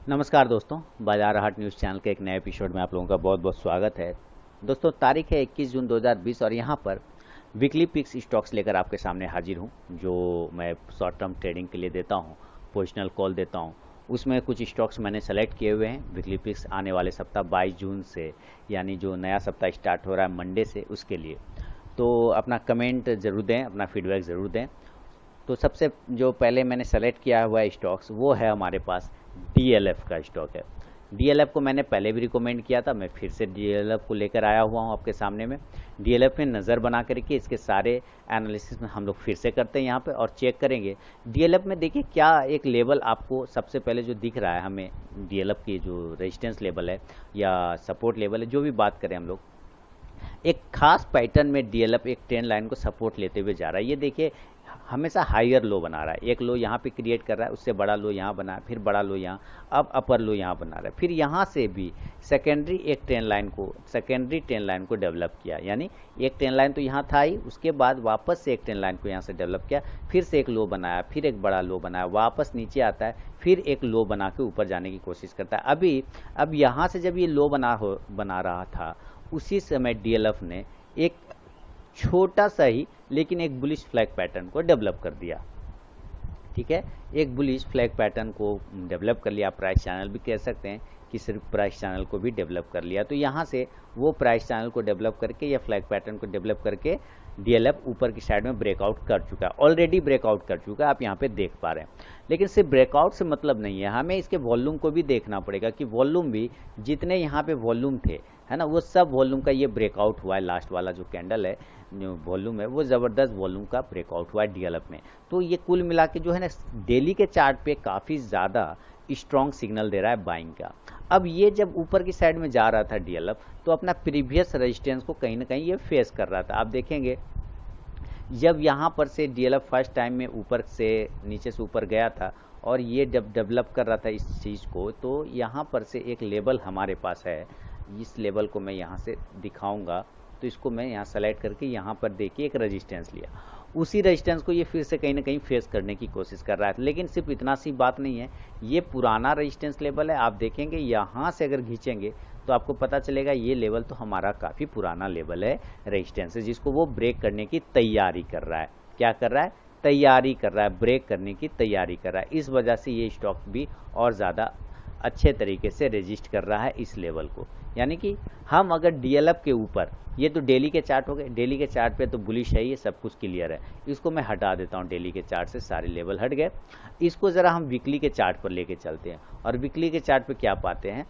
नमस्कार दोस्तों, बाजार हाट न्यूज़ चैनल के एक नए एपिसोड में आप लोगों का बहुत बहुत स्वागत है। दोस्तों, तारीख है 21 जून 2020 और यहाँ पर वीकली पिक्स स्टॉक्स लेकर आपके सामने हाजिर हूँ, जो मैं शॉर्ट टर्म ट्रेडिंग के लिए देता हूँ, पोजिशनल कॉल देता हूँ। उसमें कुछ स्टॉक्स मैंने सेलेक्ट किए हुए हैं वीकली पिक्स आने वाले सप्ताह 22 जून से, यानी जो नया सप्ताह स्टार्ट हो रहा है मंडे से, उसके लिए। तो अपना कमेंट ज़रूर दें, अपना फीडबैक ज़रूर दें। तो सबसे जो पहले मैंने सेलेक्ट किया हुआ है स्टॉक्स, वो है हमारे पास डीएलएफ का स्टॉक है। डीएलएफ को मैंने पहले भी रिकमेंड किया था, मैं फिर से डीएलएफ को लेकर आया हुआ हूँ आपके सामने में। डीएलएफ में नज़र बना करके इसके सारे एनालिसिस में हम लोग फिर से करते हैं यहाँ पे और चेक करेंगे। डीएलएफ में देखिए क्या एक लेवल आपको सबसे पहले जो दिख रहा है हमें, डीएलएफ की जो रेजिस्टेंस लेवल है या सपोर्ट लेवल है, जो भी बात करें हम लोग, एक खास पैटर्न में डीएलएफ एक ट्रेंड लाइन को सपोर्ट लेते हुए जा रहा है। ये देखिए हमेशा हायर लो बना रहा है, एक लो यहाँ पे क्रिएट कर रहा है, उससे बड़ा लो यहाँ बना है, फिर बड़ा लो यहाँ, अब अपर लो यहाँ बना रहा है, फिर यहाँ से भी सेकेंडरी ट्रेंड लाइन को डेवलप किया। यानी एक ट्रेंड लाइन तो यहाँ था ही, उसके बाद वापस से एक ट्रेंड लाइन को यहाँ से डेवलप किया, फिर से एक लो बनाया, फिर एक बड़ा लो बनाया, वापस नीचे आता है, फिर एक लो बना के ऊपर जाने की कोशिश करता है। अब यहाँ से जब ये लो बना रहा था, उसी समय डीएलएफ ने एक छोटा सा ही लेकिन एक बुलिश फ्लैग पैटर्न को डेवलप कर दिया। ठीक है, एक बुलिश फ्लैग पैटर्न को डेवलप कर लिया, प्राइस चैनल भी कह सकते हैं कि सिर्फ प्राइस चैनल को भी डेवलप कर लिया। तो यहाँ से वो प्राइस चैनल को डेवलप करके या फ्लैग पैटर्न को डेवलप करके डीएलएफ ऊपर की साइड में ब्रेकआउट कर चुका है, ऑलरेडी ब्रेकआउट कर चुका है, आप यहाँ पे देख पा रहे हैं। लेकिन सिर्फ ब्रेकआउट से मतलब नहीं है, हमें इसके वॉल्यूम को भी देखना पड़ेगा कि वॉल्यूम भी जितने यहाँ पे वॉल्यूम थे, है ना, वो सब वॉल्यूम का ये ब्रेकआउट हुआ है। लास्ट वाला जो कैंडल है, जो वॉल्यूम है, वो ज़बरदस्त वॉल्यूम का ब्रेकआउट हुआ है डीएलएफ में। तो ये कुल मिला के जो है ना, डेली के चार्ट पे काफ़ी ज़्यादा स्ट्रॉन्ग सिग्नल दे रहा है बाइंग का। अब ये जब ऊपर की साइड में जा रहा था डीएलएफ, तो अपना प्रीवियस रेजिस्टेंस को कहीं ना कहीं ये फेस कर रहा था। आप देखेंगे जब यहाँ पर से डीएलएफ फर्स्ट टाइम में ऊपर से नीचे से ऊपर गया था और ये जब डेवलप कर रहा था इस चीज़ को, तो यहाँ पर से एक लेवल हमारे पास है। इस लेवल को मैं यहाँ से दिखाऊंगा, तो इसको मैं यहाँ सेलेक्ट करके यहाँ पर देखिए एक रेजिस्टेंस लिया। उसी रेजिस्टेंस को ये फिर से कहीं ना कहीं फेस करने की कोशिश कर रहा है। लेकिन सिर्फ इतना सी बात नहीं है, ये पुराना रेजिस्टेंस लेवल है। आप देखेंगे यहाँ से अगर खींचेंगे तो आपको पता चलेगा ये लेवल तो हमारा काफ़ी पुराना लेवल है, रेजिस्टेंस है, जिसको वो ब्रेक करने की तैयारी कर रहा है। क्या कर रहा है? तैयारी कर रहा है, ब्रेक करने की तैयारी कर रहा है। इस वजह से ये स्टॉक भी और ज़्यादा अच्छे तरीके से रेजिस्ट कर रहा है इस लेवल को। यानी कि हम अगर डीएलएफ के ऊपर, ये तो डेली के चार्ट हो गए, डेली के चार्ट पे तो बुलिश है, ये सब कुछ क्लियर है। इसको मैं हटा देता हूँ, डेली के चार्ट से सारे लेवल हट गए। इसको ज़रा हम वीकली के चार्ट पर लेके चलते हैं और वीकली के चार्ट पे क्या पाते हैं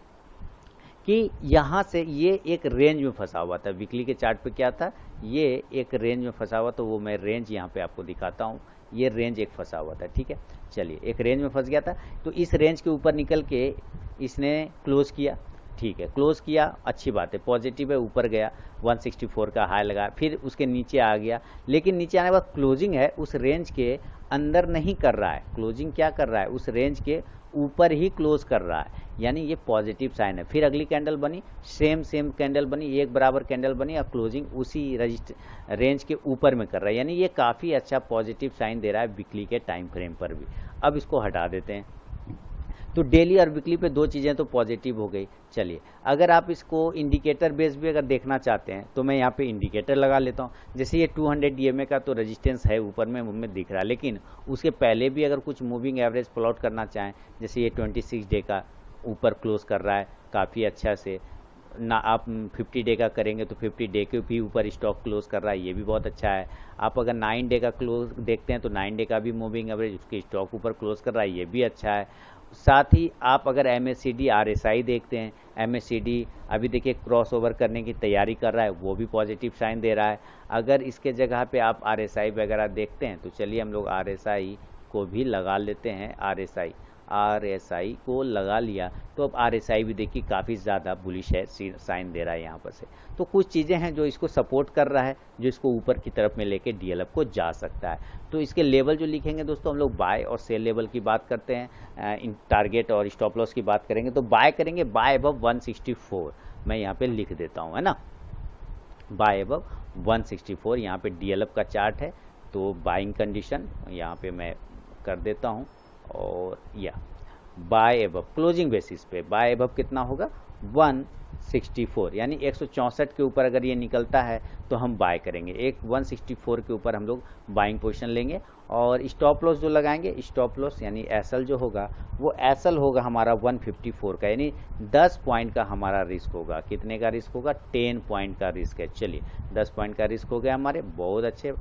कि यहाँ से ये एक रेंज में फंसा हुआ था। वीकली के चार्ट पे क्या था, ये एक रेंज में फंसा हुआ, तो वो मैं रेंज यहाँ पे आपको दिखाता हूँ। ये रेंज एक फंसा हुआ था, ठीक है, चलिए, एक रेंज में फंस गया था, तो इस रेंज के ऊपर निकल के इसने क्लोज किया। ठीक है, क्लोज किया, अच्छी बात है, पॉजिटिव है, ऊपर गया, 164 का हाई लगा, फिर उसके नीचे आ गया। लेकिन नीचे आने के बाद क्लोजिंग है उस रेंज के अंदर नहीं कर रहा है, क्लोजिंग क्या कर रहा है, उस रेंज के ऊपर ही क्लोज कर रहा है। यानी ये पॉजिटिव साइन है। फिर अगली कैंडल बनी, सेम कैंडल बनी, एक बराबर कैंडल बनी और क्लोजिंग उसी रेंज के ऊपर में कर रहा है। यानी ये काफ़ी अच्छा पॉजिटिव साइन दे रहा है वीकली के टाइम फ्रेम पर भी। अब इसको हटा देते हैं। तो डेली और वीकली पे दो चीज़ें तो पॉजिटिव हो गई। चलिए, अगर आप इसको इंडिकेटर बेस भी अगर देखना चाहते हैं तो मैं यहाँ पे इंडिकेटर लगा लेता हूँ। जैसे ये 200 ईएमए का तो रेजिस्टेंस है ऊपर में मुझे दिख रहा है, लेकिन उसके पहले भी अगर कुछ मूविंग एवरेज प्लॉट करना चाहें, जैसे ये 26 डे का ऊपर क्लोज कर रहा है काफ़ी अच्छा से ना, आप 50 डे का करेंगे तो 50 डे के भी ऊपर स्टॉक क्लोज कर रहा है, ये भी बहुत अच्छा है। आप अगर 9 डे का क्लोज देखते हैं तो 9 डे का भी मूविंग एवरेज उसके स्टॉक ऊपर क्लोज कर रहा है, ये भी अच्छा है। साथ ही आप अगर MACD RSI देखते हैं, MACD अभी देखिए क्रॉस ओवर करने की तैयारी कर रहा है, वो भी पॉजिटिव साइन दे रहा है। अगर इसके जगह पे आप RSI वगैरह देखते हैं तो चलिए हम लोग RSI को भी लगा लेते हैं। RSI को लगा लिया तो अब RSI भी देखिए काफ़ी ज़्यादा बुलिश है, साइन दे रहा है यहाँ पर से। तो कुछ चीज़ें हैं जो इसको सपोर्ट कर रहा है, जो इसको ऊपर की तरफ में लेके डीएलएफ को जा सकता है। तो इसके लेवल जो लिखेंगे दोस्तों, हम लोग बाय और सेल लेवल की बात करते हैं, इन टारगेट और स्टॉप लॉस की बात करेंगे तो बाय करेंगे बाय अबव 164, मैं यहाँ पे लिख देता हूँ, है ना, बाय अबव 164। यहाँ पे डीएलएफ का चार्ट है, तो बाइंग कंडीशन यहाँ पे मैं कर देता हूँ। और या बाय एबव क्लोजिंग बेसिस पे बाय एबव कितना होगा 164, यानी 164 के ऊपर अगर ये निकलता है तो हम बाय करेंगे। एक 164 के ऊपर हम लोग बाइंग पोजीशन लेंगे और स्टॉप लॉस जो लगाएंगे, स्टॉप लॉस यानी एसएल जो होगा वो एसएल होगा हमारा 154 का, यानी 10 पॉइंट का हमारा रिस्क होगा। कितने का रिस्क होगा? 10 पॉइंट का रिस्क है। चलिए 10 पॉइंट का रिस्क हो गया हमारे, बहुत अच्छे।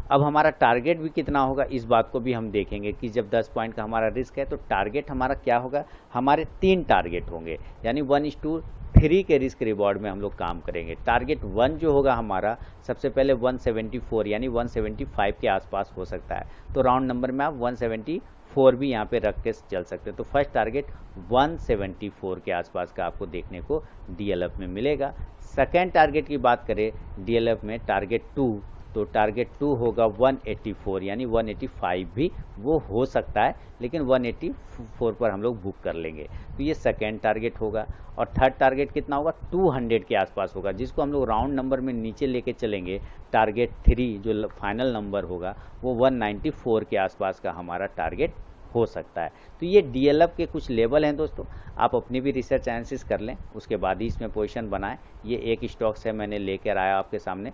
अब हमारा टारगेट भी कितना होगा इस बात को भी हम देखेंगे कि जब 10 पॉइंट का हमारा रिस्क है तो टारगेट हमारा क्या होगा। हमारे 3 टारगेट होंगे, यानी 1:3 के रिस्क रिवॉर्ड में हम लोग काम करेंगे। टारगेट 1 जो होगा हमारा सबसे पहले 174 यानी 175 के आसपास हो सकता है, तो राउंड नंबर में आप 174 भी यहाँ पे रख के चल सकते हैं। तो फर्स्ट टारगेट 174 के आसपास का आपको देखने को डीएलएफ में मिलेगा। सेकेंड टारगेट की बात करें डीएलएफ में टारगेट 2, तो टारगेट 2 होगा 184 यानी 185 भी वो हो सकता है, लेकिन 184 पर हम लोग बुक कर लेंगे। तो ये सेकेंड टारगेट होगा। और थर्ड टारगेट कितना होगा? 200 के आसपास होगा, जिसको हम लोग राउंड नंबर में नीचे लेके चलेंगे। टारगेट 3 जो फाइनल नंबर होगा वो 194 के आसपास का हमारा टारगेट हो सकता है। तो ये डीएलएफ के कुछ लेवल हैं दोस्तों, आप अपनी भी रिसर्च एनालिसिस कर लें, उसके बाद ही इसमें पोजीशन बनाएं। ये एक स्टॉक्स है मैंने लेकर आया आपके सामने,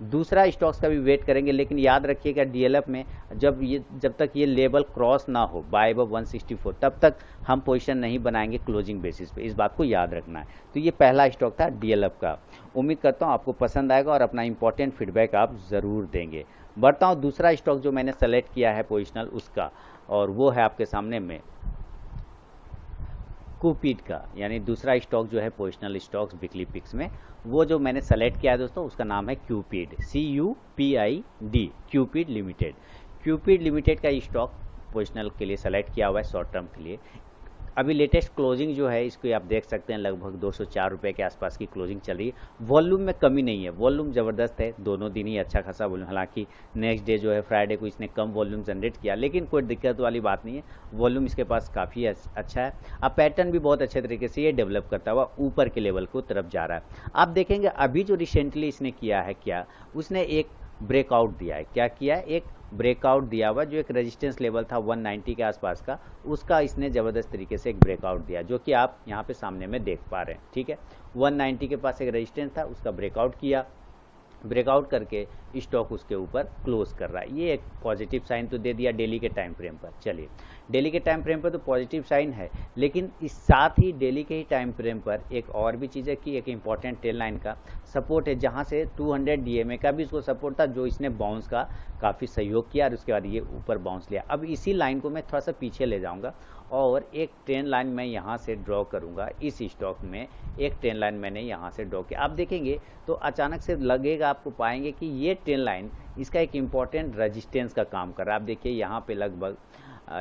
दूसरा स्टॉक्स का भी वेट करेंगे, लेकिन याद रखिएगा डीएलएफ में जब तक ये लेवल क्रॉस ना हो बाय अबव 164 तब तक हम पोजीशन नहीं बनाएंगे क्लोजिंग बेसिस पे, इस बात को याद रखना है। तो ये पहला स्टॉक था डीएलएफ का। उम्मीद करता हूँ आपको पसंद आएगा और अपना इंपॉर्टेंट फीडबैक आप ज़रूर देंगे। बढ़ता हूँ दूसरा स्टॉक जो मैंने सेलेक्ट किया है पोजिशनल उसका, और वो है आपके सामने में कूपीड का, यानी दूसरा स्टॉक जो है पोजिशनल स्टॉक्स वीकली पिक्स में, वो जो मैंने सेलेक्ट किया है दोस्तों उसका नाम है क्यूपीड, CUPID, क्यूपीड लिमिटेड। क्यूपीड लिमिटेड का स्टॉक पोजिशनल के लिए सेलेक्ट किया हुआ है शॉर्ट टर्म के लिए। अभी लेटेस्ट क्लोजिंग जो है इसको आप देख सकते हैं, लगभग 204 रुपये के आसपास की क्लोजिंग चल रही है। वॉल्यूम में कमी नहीं है, वॉल्यूम ज़बरदस्त है, दोनों दिन ही अच्छा खासा वॉल्यूम। हालांकि नेक्स्ट डे जो है फ्राइडे को इसने कम वॉल्यूम जनरेट किया, लेकिन कोई दिक्कत वाली बात नहीं है, वॉल्यूम इसके पास काफ़ी अच्छा है। अब पैटर्न भी बहुत अच्छे तरीके से ये डेवलप करता हुआ ऊपर के लेवल को तरफ जा रहा है। आप देखेंगे अभी जो रिसेंटली इसने किया है, क्या उसने एक ब्रेकआउट दिया है, क्या किया है, एक ब्रेकआउट दिया हुआ, जो एक रेजिस्टेंस लेवल था 190 के आसपास का, उसका इसने ज़बरदस्त तरीके से एक ब्रेकआउट दिया, जो कि आप यहाँ पे सामने में देख पा रहे हैं। ठीक है, 190 के पास एक रेजिस्टेंस था, उसका ब्रेकआउट किया, ब्रेकआउट करके स्टॉक उसके ऊपर क्लोज कर रहा है। ये एक पॉजिटिव साइन तो दे दिया डेली के टाइम फ्रेम पर। चलिए डेली के टाइम फ्रेम पर तो पॉजिटिव साइन है, लेकिन इस साथ ही डेली के ही टाइम फ्रेम पर एक और भी चीज़ है कि एक इंपॉर्टेंट टेल लाइन का सपोर्ट है, जहां से 200 DMA का भी इसको सपोर्ट था, जो इसने बाउंस का काफ़ी सहयोग किया और उसके बाद ये ऊपर बाउंस लिया। अब इसी लाइन को मैं थोड़ा सा पीछे ले जाऊँगा और एक ट्रेंड लाइन मैं यहाँ से ड्रॉ करूँगा। इस स्टॉक में एक ट्रेंड लाइन मैंने यहाँ से ड्रॉ किया। आप देखेंगे तो अचानक से लगेगा, आपको पाएंगे कि ये ट्रेंड लाइन इसका एक इम्पॉर्टेंट रेजिस्टेंस का काम कर रहा है। आप देखिए यहाँ पे लगभग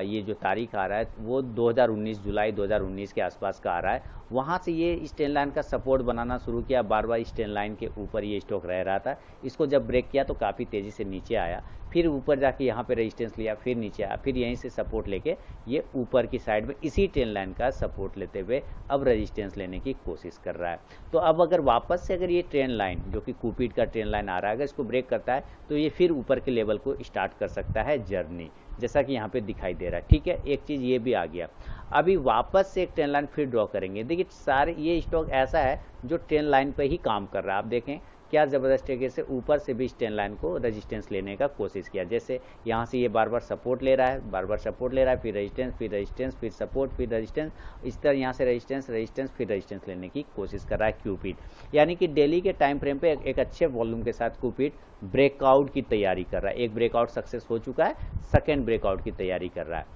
ये जो तारीख आ रहा है वो 2019 जुलाई 2019 के आसपास का आ रहा है। वहाँ से ये इस ट्रेंड लाइन का सपोर्ट बनाना शुरू किया, बार बार इस ट्रेंड लाइन के ऊपर ये स्टॉक रह रहा था। इसको जब ब्रेक किया तो काफ़ी तेज़ी से नीचे आया, फिर ऊपर जाके यहाँ पे रेजिस्टेंस लिया, फिर नीचे आया, फिर यहीं से सपोर्ट लेके ये ऊपर की साइड में इसी ट्रेंड लाइन का सपोर्ट लेते हुए अब रेजिस्टेंस लेने की कोशिश कर रहा है। तो अब अगर वापस से अगर ये ट्रेंड लाइन जो कि कूपीड का ट्रेंड लाइन आ रहा है, अगर इसको ब्रेक करता है तो ये फिर ऊपर के लेवल को स्टार्ट कर सकता है जर्नी, जैसा कि यहाँ पे दिखाई दे रहा है। ठीक है, एक चीज़ ये भी आ गया। अभी वापस से एक ट्रेंड लाइन फिर ड्रॉ करेंगे। देखिए सारे ये स्टॉक ऐसा है जो ट्रेंड लाइन पे ही काम कर रहा है। आप देखें क्या ज़बरदस्त तरीके से ऊपर से भी इस ट्रेंड लाइन को रेजिस्टेंस लेने का कोशिश किया। जैसे यहाँ से ये बार बार सपोर्ट ले रहा है, बार बार सपोर्ट ले रहा है, फिर रेजिस्टेंस, फिर रेजिस्टेंस, फिर सपोर्ट, फिर रेजिस्टेंस, इस तरह यहाँ से रेजिस्टेंस, रेजिस्टेंस, फिर रेजिस्टेंस लेने की कोशिश कर रहा है क्यूपीड। यानी कि डेली के टाइम फ्रेम पे एक अच्छे वॉल्यूम के साथ क्यूपीड ब्रेकआउट की तैयारी कर रहा है। एक ब्रेकआउट सक्सेस हो चुका है, सेकेंड ब्रेकआउट की तैयारी कर रहा है।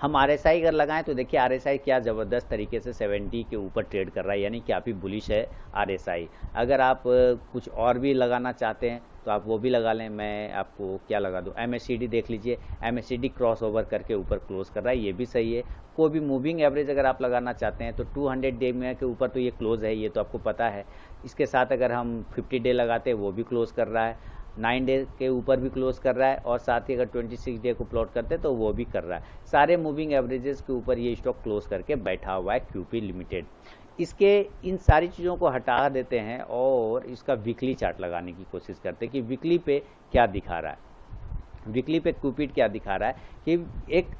हम RSI अगर लगाएं तो देखिए RSI क्या ज़बरदस्त तरीके से 70 के ऊपर ट्रेड कर रहा है, यानी काफ़ी बुलिश है RSI। अगर आप कुछ और भी लगाना चाहते हैं तो आप वो भी लगा लें। मैं आपको क्या लगा दूं, MACD देख लीजिए, MACD क्रॉस ओवर करके ऊपर क्लोज कर रहा है, ये भी सही है। कोई भी मूविंग एवरेज अगर आप लगाना चाहते हैं तो 200 डे में के ऊपर तो ये क्लोज है, ये तो आपको पता है। इसके साथ अगर हम 50 डे लगाते हैं वो भी क्लोज कर रहा है, 9 डे के ऊपर भी क्लोज कर रहा है, और साथ ही अगर 26 डे को प्लॉट करते हैं तो वो भी कर रहा है। सारे मूविंग एवरेजेस के ऊपर ये स्टॉक क्लोज करके बैठा हुआ है क्यूपी लिमिटेड। इसके इन सारी चीज़ों को हटा देते हैं और इसका वीकली चार्ट लगाने की कोशिश करते हैं कि वीकली पे क्या दिखा रहा है। वीकली पे क्यूपिड क्या दिखा रहा है कि एक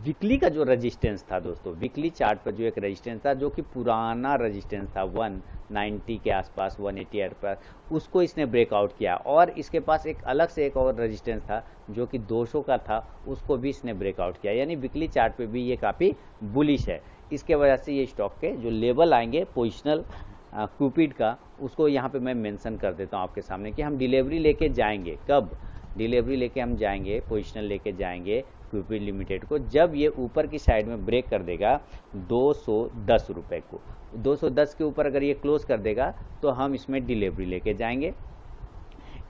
वीकली का जो रेजिस्टेंस था दोस्तों, वीकली चार्ट पर जो एक रेजिस्टेंस था, जो कि पुराना रेजिस्टेंस था 190 के आसपास, 180 के आसपास, उसको इसने ब्रेकआउट किया। और इसके पास एक अलग से एक और रेजिस्टेंस था जो कि 200 का था, उसको भी इसने ब्रेकआउट किया। यानी वीकली चार्ट पे भी ये काफ़ी बुलिश है। इसके वजह से ये स्टॉक के जो लेवल आएंगे पोजिशनल क्यूपिड का, उसको यहाँ पे मैं मेंशन कर देता हूँ आपके सामने कि हम डिलीवरी लेके जाएंगे। कब डिलीवरी लेके हम जाएंगे, पोजिशनल लेके जाएंगे क्यूपिड लिमिटेड को, जब ये ऊपर की साइड में ब्रेक कर देगा 210 रुपए को। 210 के ऊपर अगर ये क्लोज कर देगा तो हम इसमें डिलीवरी लेके जाएंगे।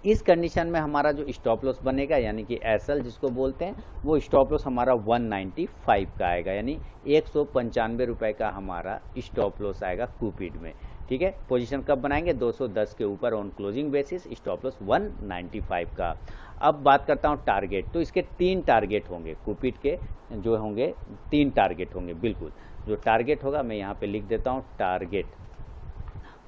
इस कंडीशन में हमारा जो स्टॉप लॉस बनेगा, यानी कि एसएल जिसको बोलते हैं, वो स्टॉप लॉस हमारा 195 का आएगा, यानी 195 रुपए का हमारा स्टॉप लॉस आएगा क्यूपिड में। ठीक है, पोजीशन कब बनाएंगे, 210 के ऊपर on closing basis, stop loss 195 का। अब बात करता हूं टारगेट। तो इसके 3 टारगेट होंगे, क्यूपिड के जो होंगे 3 टारगेट होंगे। बिल्कुल, जो टारगेट होगा मैं यहाँ पे लिख देता हूँ टारगेट।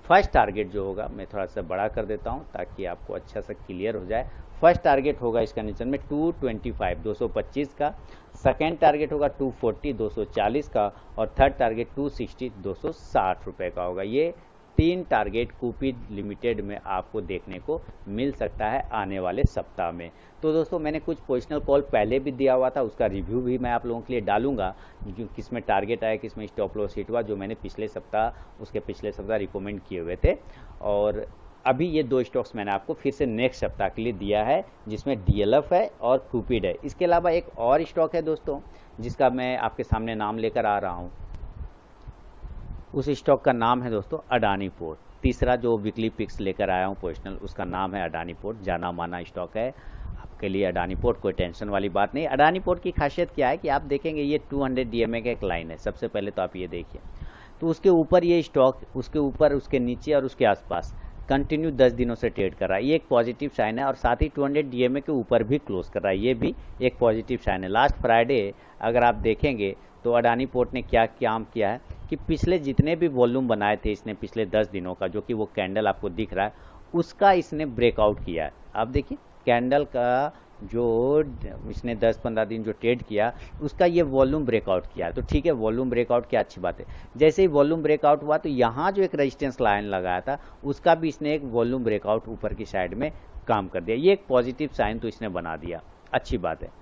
फर्स्ट टारगेट जो होगा, मैं थोड़ा सा बड़ा कर देता हूं ताकि आपको अच्छा सा क्लियर हो जाए। फर्स्ट टारगेट होगा इस कंडीशन में 225 225 का, सेकेंड टारगेट होगा 240 240 का, और थर्ड टारगेट 260 260 रुपए का होगा। ये 3 टारगेट क्यूपिड लिमिटेड में आपको देखने को मिल सकता है आने वाले सप्ताह में। तो दोस्तों, मैंने कुछ पोजिशनल कॉल पहले भी दिया हुआ था, उसका रिव्यू भी मैं आप लोगों के लिए डालूंगा, किस में टारगेट आया, किस में स्टॉप लॉस हिट हुआ, जो मैंने पिछले सप्ताह, उसके पिछले सप्ताह रिकमेंड किए हुए थे। और अभी ये 2 स्टॉक्स मैंने आपको फिर से नेक्स्ट सप्ताह के लिए दिया है, जिसमें डीएलएफ है और क्यूपिड है। इसके अलावा एक और स्टॉक है दोस्तों, जिसका मैं आपके सामने नाम लेकर आ रहा हूँ। उस स्टॉक का नाम है दोस्तों अडानी पोर्ट। तीसरा जो वीकली पिक्स लेकर आया हूँ पोजिशनल, उसका नाम है अडानी पोर्ट। जाना माना स्टॉक है आपके लिए अडानी पोर्ट, कोई टेंशन वाली बात नहीं। अडानी पोर्ट की खासियत क्या है कि आप देखेंगे ये 200 डीएमए का एक लाइन है। सबसे पहले तो आप ये देखिए, तो उसके ऊपर ये स्टॉक, उसके ऊपर, उसके नीचे और उसके आसपास कंटिन्यू 10 दिनों से ट्रेड कर रहा है। ये एक पॉजिटिव साइन है, और साथ ही 200 डीएमए के ऊपर भी क्लोज कर रहा है, ये भी एक पॉजिटिव साइन है। लास्ट फ्राइडे अगर आप देखेंगे तो अडानी पोर्ट ने क्या काम किया है कि पिछले जितने भी वॉल्यूम बनाए थे इसने पिछले 10 दिनों का, जो कि वो कैंडल आपको दिख रहा है, उसका इसने ब्रेकआउट किया है। आप देखिए कैंडल का जो इसने 10-15 दिन जो ट्रेड किया, उसका ये वॉल्यूम ब्रेकआउट किया है। तो ठीक है, वॉल्यूम ब्रेकआउट किया, अच्छी बात है। जैसे ही वॉल्यूम ब्रेकआउट हुआ तो यहाँ जो एक रेजिस्टेंस लाइन लगाया था, उसका भी इसने एक वॉल्यूम ब्रेकआउट ऊपर की साइड में काम कर दिया। ये एक पॉजिटिव साइन तो इसने बना दिया, अच्छी बात है।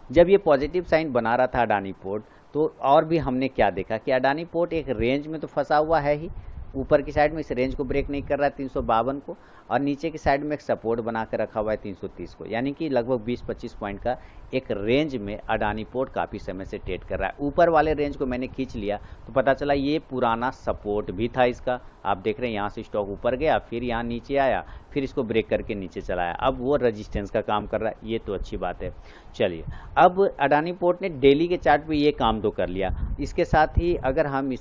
जब ये पॉजिटिव साइन बना रहा था अडानी पोर्ट, तो और भी हमने क्या देखा कि अडानी पोर्ट एक रेंज में तो फंसा हुआ है ही, ऊपर की साइड में इस रेंज को ब्रेक नहीं कर रहा है 352 को, और नीचे की साइड में एक सपोर्ट बना कर रखा हुआ है 330 को, यानी कि लगभग 20-25 पॉइंट का एक रेंज में अडानी पोर्ट काफ़ी समय से ट्रेड कर रहा है। ऊपर वाले रेंज को मैंने खींच लिया तो पता चला ये पुराना सपोर्ट भी था इसका। आप देख रहे हैं यहाँ से स्टॉक ऊपर गया, फिर यहाँ नीचे आया, फिर इसको ब्रेक करके नीचे चला आया, अब वो रजिस्टेंस का काम कर रहा है, ये तो अच्छी बात है। चलिए, अब अडानी पोर्ट ने डेली के चार्ट पे ये काम तो कर लिया। इसके साथ ही अगर हम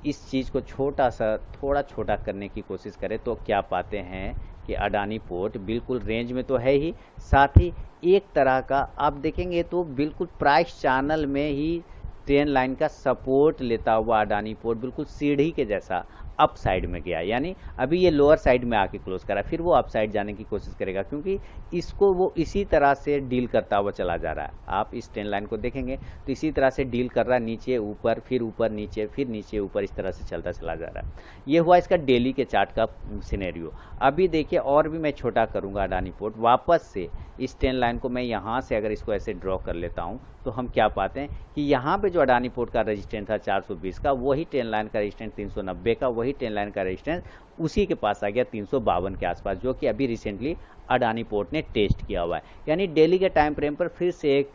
इस चीज़ को थोड़ा छोटा करने की कोशिश करें तो क्या पाते हैं कि अडानी पोर्ट बिल्कुल रेंज में तो है ही, साथ ही एक तरह का आप देखेंगे तो बिल्कुल प्राइस चैनल में ही ट्रेंड लाइन का सपोर्ट लेता हुआ अडानी पोर्ट बिल्कुल सीढ़ी के जैसा अप साइड में गया। यानी अभी ये लोअर साइड में आके क्लोज करा, फिर वो अप साइड जाने की कोशिश करेगा, क्योंकि इसको वो इसी तरह से डील करता हुआ चला जा रहा है। आप इस ट्रेंड लाइन को देखेंगे तो इसी तरह से डील कर रहा है, नीचे ऊपर, फिर ऊपर नीचे, फिर नीचे ऊपर, इस तरह से चलता चला जा रहा है। ये हुआ इसका डेली के चार्ट का सिनेरियो। अभी देखिए, और भी मैं छोटा करूंगा अडानी पोर्ट, वापस से इस ट्रेंड लाइन को मैं यहाँ से अगर इसको ऐसे ड्रॉ कर लेता हूँ तो हम क्या पाते हैं कि यहाँ पे जो अडानी पोर्ट का रेजिस्टेंस था 420 का, वही ट्रेंड लाइन का रेजिस्टेंस 390 का, वही ट्रेंड लाइन का रेजिस्टेंस उसी के पास आ गया 352 के आसपास, जो कि अभी रिसेंटली अडानी पोर्ट ने टेस्ट किया हुआ है। यानी डेली के टाइम फ्रेम पर फिर से एक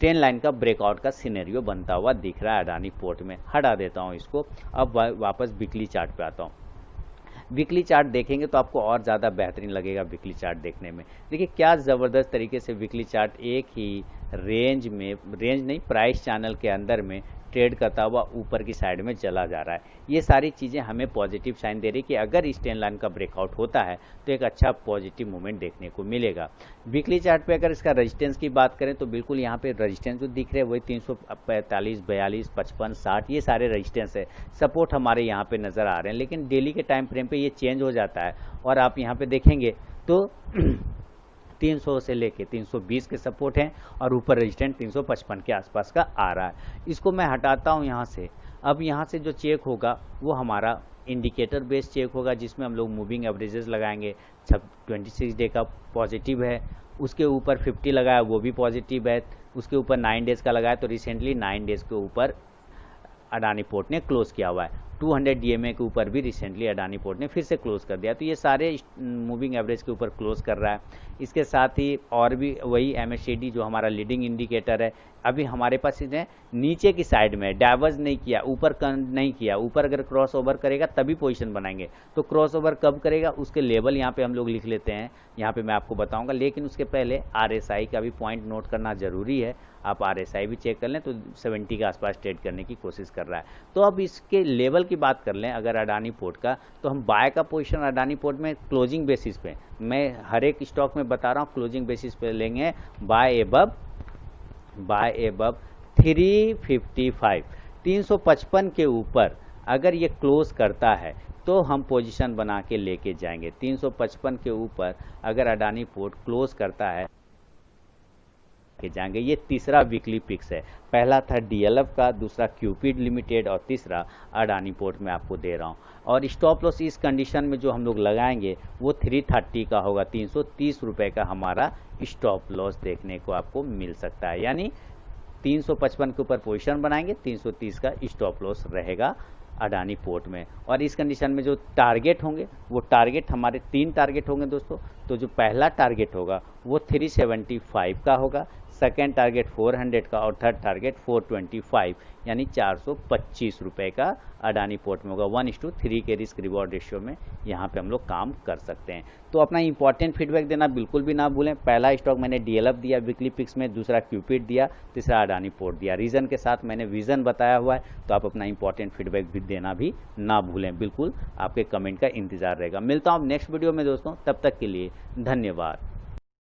ट्रेंड लाइन का ब्रेकआउट का सिनेरियो बनता हुआ दिख रहा है अडानी पोर्ट में। हटा देता हूँ इसको, अब वापस वीकली चार्ट पे आता हूँ। वीकली चार्ट देखेंगे तो आपको और ज़्यादा बेहतरीन लगेगा वीकली चार्ट देखने में। देखिए क्या ज़बरदस्त तरीके से वीकली चार्ट एक ही रेंज में, रेंज नहीं, प्राइस चैनल के अंदर में ट्रेड करता हुआ ऊपर की साइड में चला जा रहा है। ये सारी चीज़ें हमें पॉजिटिव साइन दे रही कि अगर इस ट्रेंड लाइन का ब्रेकआउट होता है तो एक अच्छा पॉजिटिव मूवमेंट देखने को मिलेगा। वीकली चार्ट पे अगर इसका रेजिस्टेंस की बात करें तो बिल्कुल यहाँ पे रेजिस्टेंस जो दिख रहे हैं वही 345, 42, 55, 60, ये सारे रेजिस्टेंस है। सपोर्ट हमारे यहाँ पे नज़र आ रहे हैं, लेकिन डेली के टाइम फ्रेम पे ये चेंज हो जाता है, और आप यहाँ पे देखेंगे तो 300 से लेके 320 के सपोर्ट हैं और ऊपर रेजिस्टेंट 355 के आसपास का आ रहा है। इसको मैं हटाता हूँ यहाँ से। अब यहाँ से जो चेक होगा वो हमारा इंडिकेटर बेस्ड चेक होगा, जिसमें हम लोग मूविंग एवरेजेस लगाएंगे। 26 डे का पॉजिटिव है, उसके ऊपर 50 लगाया वो भी पॉजिटिव है, उसके ऊपर 9 डेज़ का लगाया तो रिसेंटली 9 डेज़ के ऊपर अडानी पोर्ट ने क्लोज किया हुआ है। 200 DMA के ऊपर भी रिसेंटली अडानी पोर्ट ने फिर से क्लोज कर दिया, तो ये सारे मूविंग एवरेज के ऊपर क्लोज कर रहा है। इसके साथ ही और भी वही MACD जो हमारा लीडिंग इंडिकेटर है, अभी हमारे पास इसने नीचे की साइड में डाइवर्ज नहीं किया, ऊपर नहीं किया। ऊपर अगर क्रॉस ओवर करेगा तभी पोजीशन बनाएंगे, तो क्रॉस ओवर कब करेगा उसके लेवल यहाँ पे हम लोग लिख लेते हैं, यहाँ पे मैं आपको बताऊंगा। लेकिन उसके पहले RSI का भी पॉइंट नोट करना जरूरी है। आप RSI भी चेक कर लें तो 70 के आसपास ट्रेड करने की कोशिश कर रहा है। तो अब इसके लेवल की बात कर लें अगर अडानी पोर्ट का, तो हम बाय का पोजीशन अडानी पोर्ट में क्लोजिंग बेसिस पे, मैं हर एक स्टॉक में बता रहा हूँ क्लोजिंग बेसिस पे लेंगे। बाय एबव 355, 355 के ऊपर अगर ये क्लोज करता है तो हम पोजीशन बना के लेके जाएंगे। 355 के ऊपर अगर अडानी पोर्ट क्लोज करता है के जाएंगे। ये तीसरा वीकली पिक्स है। पहला था DLF का, दूसरा क्यूपिड लिमिटेड और तीसरा अडानी पोर्ट में आपको दे रहा हूँ। और स्टॉप लॉस इस कंडीशन में जो हम लोग लगाएंगे वो 330 का होगा। 330 रुपये का हमारा स्टॉप लॉस देखने को आपको मिल सकता है, यानी 355 के ऊपर पोजीशन बनाएंगे, 330 का स्टॉप लॉस रहेगा अडानी पोर्ट में। और इस कंडीशन में जो टारगेट होंगे वो टारगेट हमारे 3 टारगेट होंगे दोस्तों। तो जो पहला टारगेट होगा वो 375 का होगा, सेकेंड टारगेट 400 का और थर्ड टारगेट 425 यानी 425 रुपये का अडानी पोर्ट में होगा। 1:3 के रिस्क रिवॉर्ड रेशियो में यहाँ पे हम लोग काम कर सकते हैं। तो अपना इंपॉर्टेंट फीडबैक देना बिल्कुल भी ना भूलें। पहला स्टॉक मैंने DLF दिया वीकली पिक्स में, दूसरा क्यूपिड दिया, तीसरा अडानी पोर्ट दिया। रीज़न के साथ मैंने विज़न बताया हुआ है, तो आप अपना इंपॉर्टेंट फीडबैक भी देना भी ना भूलें। बिल्कुल आपके कमेंट का इंतजार रहेगा। मिलता हूँ नेक्स्ट वीडियो में दोस्तों, तब तक के लिए धन्यवाद।